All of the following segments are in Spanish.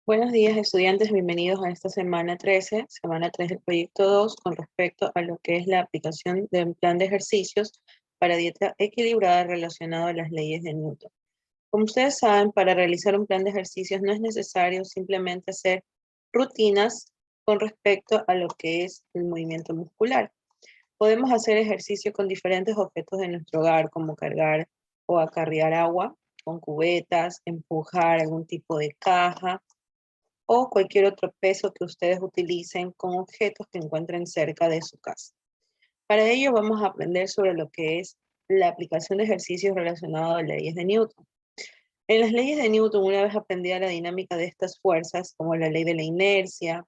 Buenos días, estudiantes. Bienvenidos a esta semana 13, semana 3 del proyecto 2, con respecto a lo que es la aplicación de un plan de ejercicios para dieta equilibrada relacionado a las leyes de Newton. Como ustedes saben, para realizar un plan de ejercicios no es necesario simplemente hacer rutinas con respecto a lo que es el movimiento muscular. Podemos hacer ejercicio con diferentes objetos de nuestro hogar, como cargar o acarrear agua con cubetas, empujar algún tipo de caja, o cualquier otro peso que ustedes utilicen con objetos que encuentren cerca de su casa. Para ello vamos a aprender sobre lo que es la aplicación de ejercicios relacionados a las leyes de Newton. En las leyes de Newton, una vez aprendida la dinámica de estas fuerzas, como la ley de la inercia,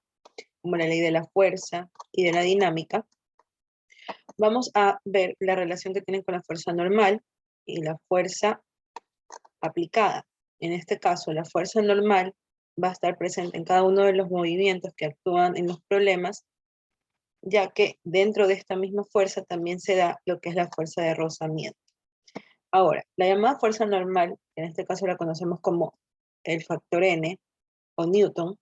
como la ley de la fuerza y de la dinámica, vamos a ver la relación que tienen con la fuerza normal y la fuerza aplicada. En este caso, la fuerza normal va a estar presente en cada uno de los movimientos que actúan en los problemas, ya que dentro de esta misma fuerza también se da lo que es la fuerza de rozamiento. Ahora, la llamada fuerza normal, en este caso la conocemos como el factor N o Newton,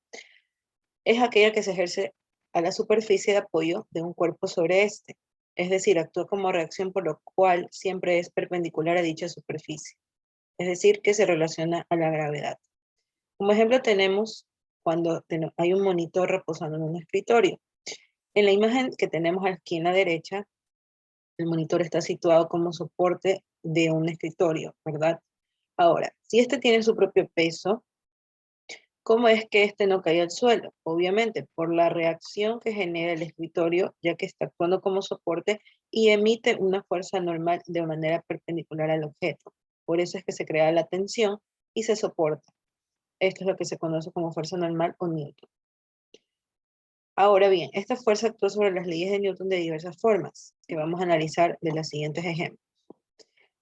es aquella que se ejerce a la superficie de apoyo de un cuerpo sobre este, es decir, actúa como reacción por lo cual siempre es perpendicular a dicha superficie, es decir, que se relaciona a la gravedad. Como ejemplo tenemos cuando hay un monitor reposando en un escritorio. En la imagen que tenemos aquí en la derecha, el monitor está situado como soporte de un escritorio, ¿verdad? Ahora, si este tiene su propio peso, ¿cómo es que este no cae al suelo? Obviamente, por la reacción que genera el escritorio, ya que está actuando como soporte y emite una fuerza normal de manera perpendicular al objeto. Por eso es que se crea la tensión y se soporta. Esto es lo que se conoce como fuerza normal o Newton. Ahora bien, esta fuerza actúa sobre las leyes de Newton de diversas formas, que vamos a analizar de los siguientes ejemplos.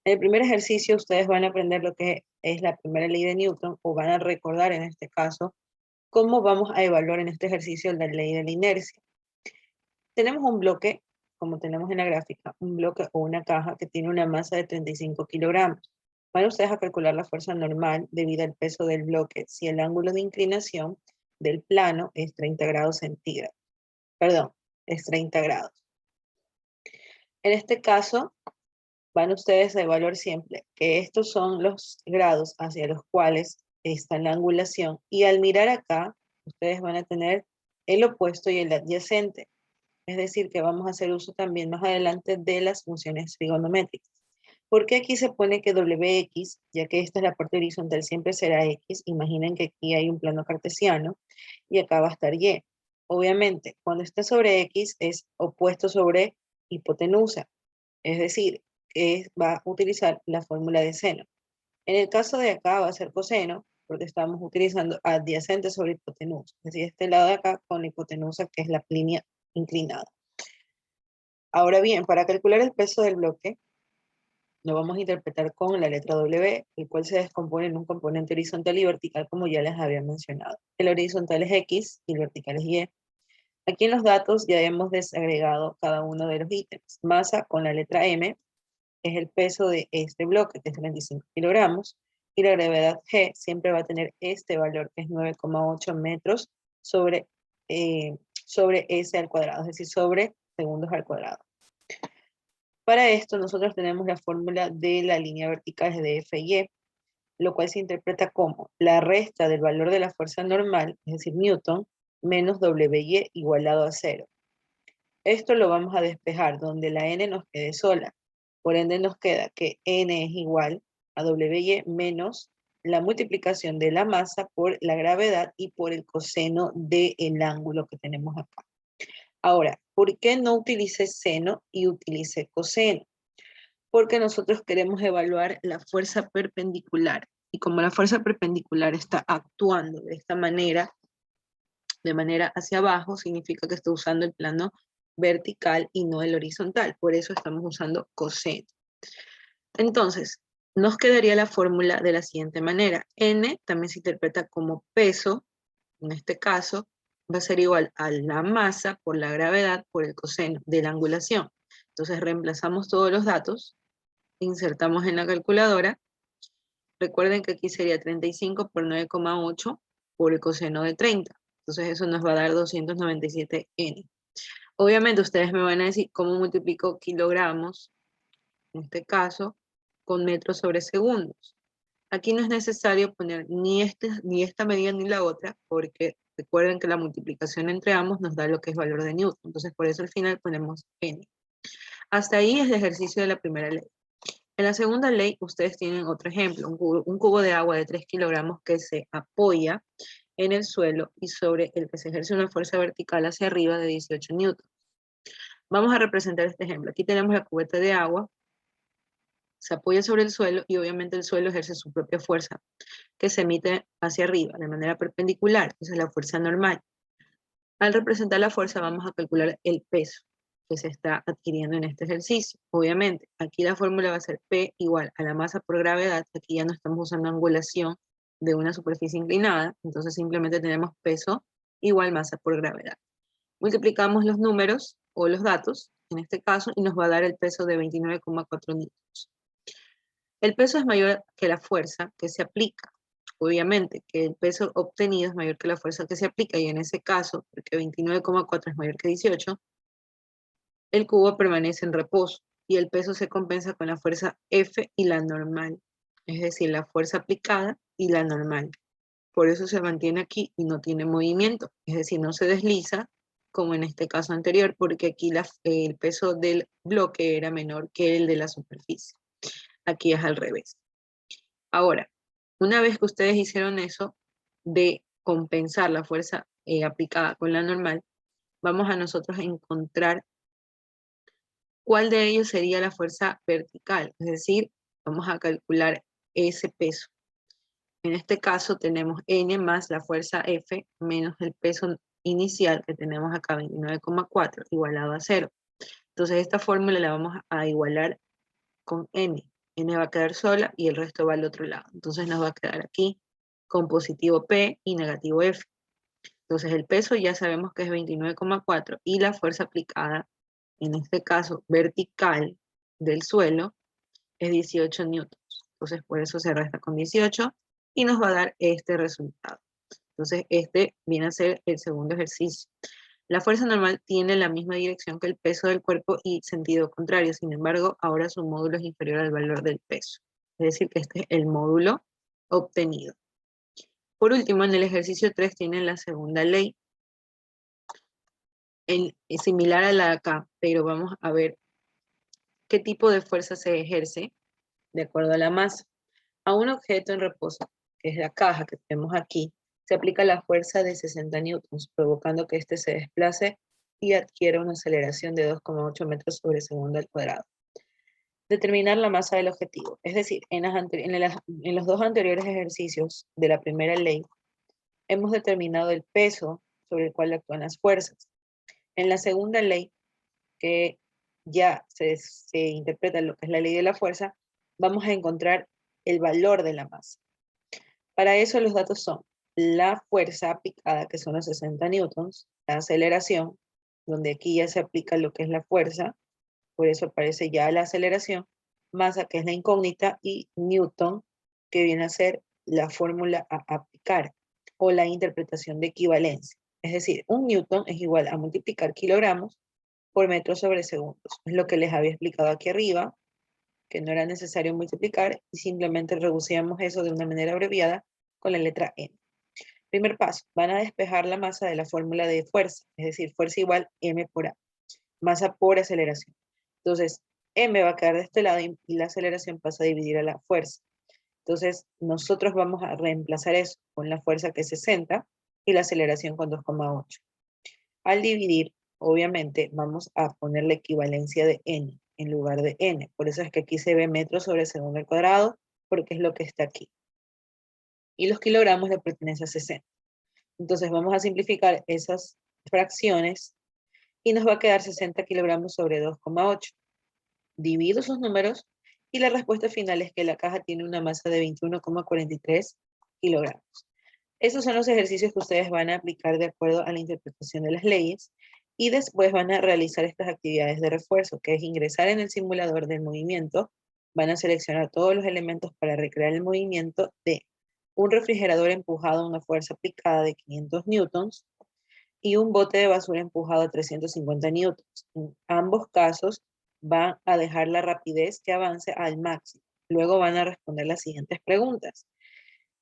En el primer ejercicio ustedes van a aprender lo que es la primera ley de Newton, o van a recordar en este caso cómo vamos a evaluar en este ejercicio la ley de la inercia. Tenemos un bloque, como tenemos en la gráfica, un bloque o una caja que tiene una masa de 35 kilogramos. Van ustedes a calcular la fuerza normal debido al peso del bloque si el ángulo de inclinación del plano es 30 grados centígrados. Perdón, es 30 grados. En este caso, van ustedes a evaluar siempre que estos son los grados hacia los cuales está la angulación, y al mirar acá, ustedes van a tener el opuesto y el adyacente. Es decir, que vamos a hacer uso también más adelante de las funciones trigonométricas. ¿Por qué aquí se pone que Wx, ya que esta es la parte horizontal, siempre será x? Imaginen que aquí hay un plano cartesiano y acá va a estar y. Obviamente, cuando está sobre x es opuesto sobre hipotenusa, es decir, que va a utilizar la fórmula de seno. En el caso de acá va a ser coseno, porque estamos utilizando adyacente sobre hipotenusa, es decir, este lado de acá con la hipotenusa, que es la línea inclinada. Ahora bien, para calcular el peso del bloque, lo vamos a interpretar con la letra W, el cual se descompone en un componente horizontal y vertical, como ya les había mencionado. El horizontal es X y el vertical es Y. Aquí en los datos ya hemos desagregado cada uno de los ítems. Masa con la letra M es el peso de este bloque, que es 35 kilogramos, y la gravedad G siempre va a tener este valor, que es 9,8 metros sobre S al cuadrado, es decir, sobre segundos al cuadrado. Para esto nosotros tenemos la fórmula de la línea vertical de F y E, lo cual se interpreta como la resta del valor de la fuerza normal, es decir, Newton, menos WY igualado a 0. Esto lo vamos a despejar donde la N nos quede sola. Por ende nos queda que N es igual a WY menos la multiplicación de la masa por la gravedad y por el coseno del ángulo que tenemos acá. Ahora, ¿por qué no utilicé seno y utilicé coseno? Porque nosotros queremos evaluar la fuerza perpendicular. Y como la fuerza perpendicular está actuando de esta manera, de manera hacia abajo, significa que está usando el plano vertical y no el horizontal. Por eso estamos usando coseno. Entonces, nos quedaría la fórmula de la siguiente manera. N también se interpreta como peso, en este caso, va a ser igual a la masa por la gravedad por el coseno de la angulación. Entonces reemplazamos todos los datos, insertamos en la calculadora. Recuerden que aquí sería 35 por 9,8, por el coseno de 30. Entonces eso nos va a dar 297N. Obviamente ustedes me van a decir cómo multiplico kilogramos, en este caso, con metros sobre segundos. Aquí no es necesario poner ni esta medida ni la otra, porque recuerden que la multiplicación entre ambos nos da lo que es valor de Newton. Entonces por eso al final ponemos N. Hasta ahí es el ejercicio de la primera ley. En la segunda ley ustedes tienen otro ejemplo, un cubo de agua de 3 kilogramos que se apoya en el suelo y sobre el que se ejerce una fuerza vertical hacia arriba de 18 newtons. Vamos a representar este ejemplo. Aquí tenemos la cubeta de agua, se apoya sobre el suelo y obviamente el suelo ejerce su propia fuerza que se emite hacia arriba de manera perpendicular, esa es la fuerza normal. Al representar la fuerza vamos a calcular el peso que se está adquiriendo en este ejercicio. Obviamente, aquí la fórmula va a ser P igual a la masa por gravedad, aquí ya no estamos usando angulación de una superficie inclinada, entonces simplemente tenemos peso igual masa por gravedad. Multiplicamos los números o los datos, en este caso, y nos va a dar el peso de 29,4 newtons. El peso es mayor que la fuerza que se aplica. Obviamente que el peso obtenido es mayor que la fuerza que se aplica, y en ese caso, porque 29,4 es mayor que 18, el cubo permanece en reposo y el peso se compensa con la fuerza F y la normal, es decir, la fuerza aplicada y la normal. Por eso se mantiene aquí y no tiene movimiento, es decir, no se desliza como en este caso anterior, porque aquí el peso del bloque era menor que el de la superficie. Aquí es al revés. Ahora, una vez que ustedes hicieron eso de compensar la fuerza aplicada con la normal, vamos a nosotros a encontrar cuál de ellos sería la fuerza vertical, es decir, vamos a calcular ese peso. En este caso tenemos N más la fuerza F menos el peso inicial que tenemos acá, 29,4, igualado a 0. Entonces esta fórmula la vamos a igualar con N. N va a quedar sola y el resto va al otro lado. Entonces nos va a quedar aquí con positivo P y negativo F. Entonces el peso ya sabemos que es 29,4 y la fuerza aplicada, en este caso vertical del suelo, es 18 newtons. Entonces por eso se resta con 18 y nos va a dar este resultado. Entonces este viene a ser el segundo ejercicio. La fuerza normal tiene la misma dirección que el peso del cuerpo y sentido contrario, sin embargo, ahora su módulo es inferior al valor del peso. Es decir, que este es el módulo obtenido. Por último, en el ejercicio 3 tienen la segunda ley, similar a la de acá, pero vamos a ver qué tipo de fuerza se ejerce de acuerdo a la masa. A un objeto en reposo, que es la caja que tenemos aquí, se aplica la fuerza de 60 newtons, provocando que éste se desplace y adquiera una aceleración de 2,8 metros sobre segundo al cuadrado. Determinar la masa del objetivo. Es decir, en los dos anteriores ejercicios de la primera ley, hemos determinado el peso sobre el cual actúan las fuerzas. En la segunda ley, que ya se interpreta lo que es la ley de la fuerza, vamos a encontrar el valor de la masa. Para eso los datos son la fuerza aplicada, que son los 60 newtons, la aceleración, donde aquí ya se aplica lo que es la fuerza, por eso aparece ya la aceleración, masa, que es la incógnita, y newton, que viene a ser la fórmula a aplicar, o la interpretación de equivalencia. Es decir, un newton es igual a multiplicar kilogramos por metros sobre segundos. Es lo que les había explicado aquí arriba, que no era necesario multiplicar y simplemente reducíamos eso de una manera abreviada con la letra M. Primer paso, van a despejar la masa de la fórmula de fuerza, es decir, fuerza igual M por A, masa por aceleración. Entonces, M va a quedar de este lado y la aceleración pasa a dividir a la fuerza. Entonces, nosotros vamos a reemplazar eso con la fuerza que es 60 y la aceleración con 2,8. Al dividir, obviamente, vamos a poner la equivalencia de N en lugar de N. Por eso es que aquí se ve metros sobre segundo al cuadrado, porque es lo que está aquí. Y los kilogramos le pertenecen a 60. Entonces vamos a simplificar esas fracciones y nos va a quedar 60 kilogramos sobre 2,8. Divido sus números y la respuesta final es que la caja tiene una masa de 21,43 kilogramos. Esos son los ejercicios que ustedes van a aplicar de acuerdo a la interpretación de las leyes y después van a realizar estas actividades de refuerzo, que es ingresar en el simulador del movimiento, van a seleccionar todos los elementos para recrear el movimiento de un refrigerador empujado a una fuerza aplicada de 500 newtons y un bote de basura empujado a 350 newtons. En ambos casos van a dejar la rapidez que avance al máximo. Luego van a responder las siguientes preguntas.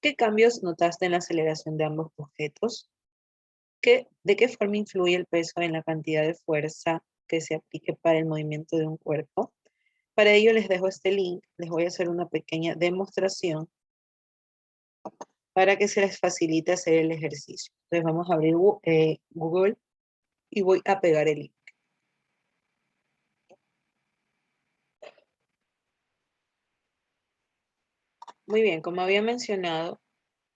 ¿Qué cambios notaste en la aceleración de ambos objetos? ¿De qué forma influye el peso en la cantidad de fuerza que se aplique para el movimiento de un cuerpo? Para ello les dejo este link, les voy a hacer una pequeña demostración para que se les facilite hacer el ejercicio. Entonces vamos a abrir Google y voy a pegar el link. Muy bien, como había mencionado,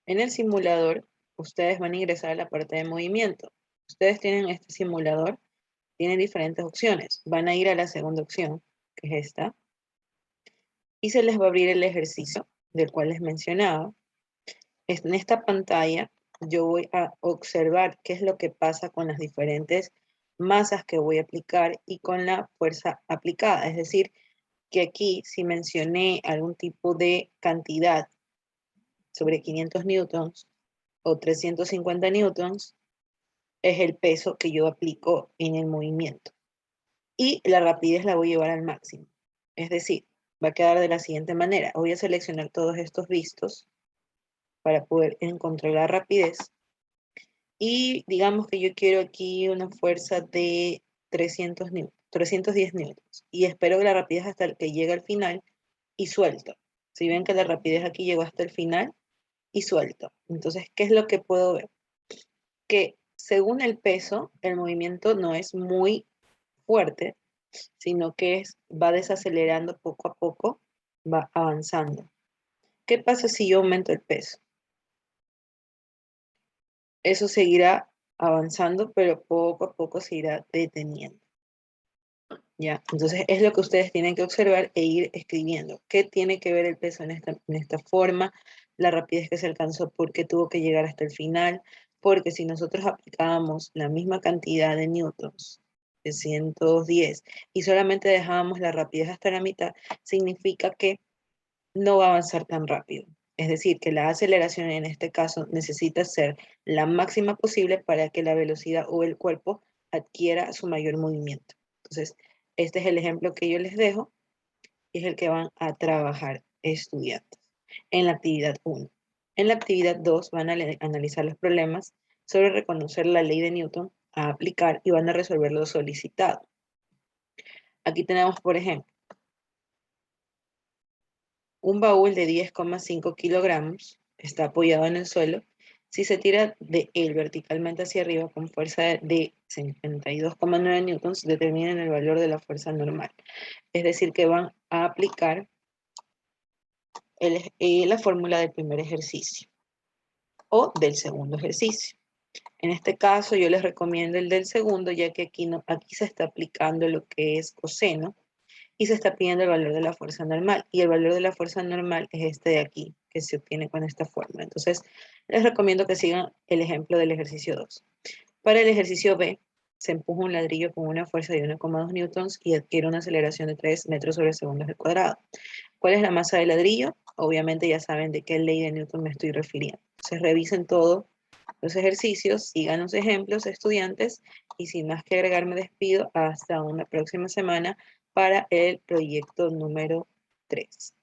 en el simulador ustedes van a ingresar a la parte de movimiento. Ustedes tienen este simulador, tienen diferentes opciones. Van a ir a la segunda opción, que es esta, y se les va a abrir el ejercicio del cual les mencionaba. En esta pantalla yo voy a observar qué es lo que pasa con las diferentes masas que voy a aplicar y con la fuerza aplicada. Es decir, que aquí si mencioné algún tipo de cantidad sobre 500 newtons o 350 newtons, es el peso que yo aplico en el movimiento. Y la rapidez la voy a llevar al máximo. Es decir, va a quedar de la siguiente manera. Voy a seleccionar todos estos vistos para poder encontrar la rapidez. Y digamos que yo quiero aquí una fuerza de 310 newtons. Y espero que la rapidez hasta que llegue al final y suelto. Si ven que la rapidez aquí llegó hasta el final y suelto. Entonces, ¿qué es lo que puedo ver? Que según el peso, el movimiento no es muy fuerte, sino que va desacelerando poco a poco, va avanzando. ¿Qué pasa si yo aumento el peso? Eso seguirá avanzando, pero poco a poco se irá deteniendo. ¿Ya? Entonces es lo que ustedes tienen que observar e ir escribiendo. ¿Qué tiene que ver el peso en esta forma? La rapidez que se alcanzó, ¿por qué tuvo que llegar hasta el final? Porque si nosotros aplicábamos la misma cantidad de newtons, de 110, y solamente dejábamos la rapidez hasta la mitad, significa que no va a avanzar tan rápido. Es decir, que la aceleración en este caso necesita ser la máxima posible para que la velocidad o el cuerpo adquiera su mayor movimiento. Entonces, este es el ejemplo que yo les dejo y es el que van a trabajar estudiantes en la actividad 1. En la actividad 2 van a analizar los problemas sobre reconocer la ley de Newton a aplicar y van a resolver lo solicitado. Aquí tenemos, por ejemplo, un baúl de 10,5 kilogramos está apoyado en el suelo. Si se tira de él verticalmente hacia arriba con fuerza de 52,9 newtons, determinen el valor de la fuerza normal. Es decir, que van a aplicar la fórmula del primer ejercicio o del segundo ejercicio. En este caso yo les recomiendo el del segundo, ya que aquí se está aplicando lo que es coseno y se está pidiendo el valor de la fuerza normal. Y el valor de la fuerza normal es este de aquí, que se obtiene con esta fórmula. Entonces, les recomiendo que sigan el ejemplo del ejercicio 2. Para el ejercicio B, se empuja un ladrillo con una fuerza de 1,2 newtons y adquiere una aceleración de 3 metros sobre segundos al cuadrado. ¿Cuál es la masa del ladrillo? Obviamente ya saben de qué ley de Newton me estoy refiriendo. Entonces, revisen todos los ejercicios, sigan los ejemplos, estudiantes, y sin más que agregar, me despido hasta una próxima semana para el proyecto número 3.